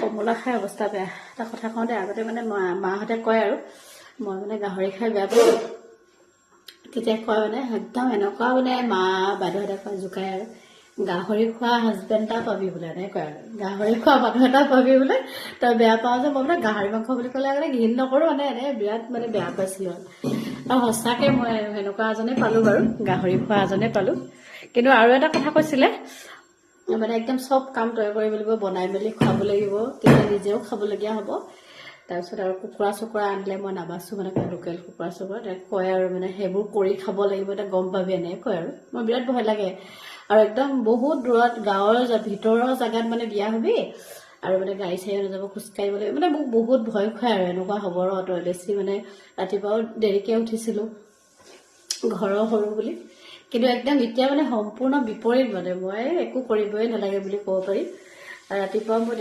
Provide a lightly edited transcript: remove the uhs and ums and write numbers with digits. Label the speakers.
Speaker 1: কমলা খাই অৱস্থা বেয়া এটা কথা কওঁতে আগতে মানে মাহঁতে কয় আৰু মই মানে গাহৰি খাই বেয়া পাওঁ তেতিয়া কয় মানে একদম এনেকুৱা মানে মা বাইদেউহঁতে কয় জোকায় আৰু গাহৰি খোৱা হাজবেণ্ড এটা পাবি বোলে এনেকৈ কয় আৰু গাহৰি খোৱা মানুহ এটা পাবি বোলে তই বেয়া পাওঁ যে মই মানে গাহৰি মাংস বুলি ক'লে মানে ঘিণ নকৰোঁ মানে এনে বিৰাট মানে বেয়া পাইছিলোঁ আৰু সঁচাকৈ মই সেনেকুৱা এজনে পালোঁ বাৰু গাহৰি খোৱা এজনে পালোঁ কিন্তু আৰু এটা কথা কৈছিলে মানে একদম চব কাম তৈয়াৰ কৰিব লাগিব বনাই মেলি খুৱাব লাগিব তেতিয়া নিজেও খাবলগীয়া হ'ব তাৰপিছত আৰু কুকুৰা চুকুৰা আনিলে মই নাবাচোঁ মানে লোকেল কুকুৰা চুকুৰা কয় আৰু মানে সেইবোৰ কৰি খাব লাগিব এতিয়া গম পাবি এনেকৈ কয় আৰু মই বিৰাট ভয় লাগে আৰু একদম বহুত দূৰত গাঁৱৰ ভিতৰৰ জেগাত মানে বিয়া হ'বি আৰু মানে গাড়ী চাড়ী নাযাব খোজকাঢ়িব লাগিব মানে মোক বহুত ভয় খুৱায় আৰু এনেকুৱা হ'ব ৰ তই বেছি মানে ৰাতিপুৱাও দেৰিকৈ উঠিছিলোঁ ঘৰৰ সৰু বুলি কিন্তু একদম এতিয়া মানে সম্পূৰ্ণ বিপৰীত মানে মই একো কৰিবই নালাগে বুলি ক'ব পাৰি ৰাতিপুৱা মই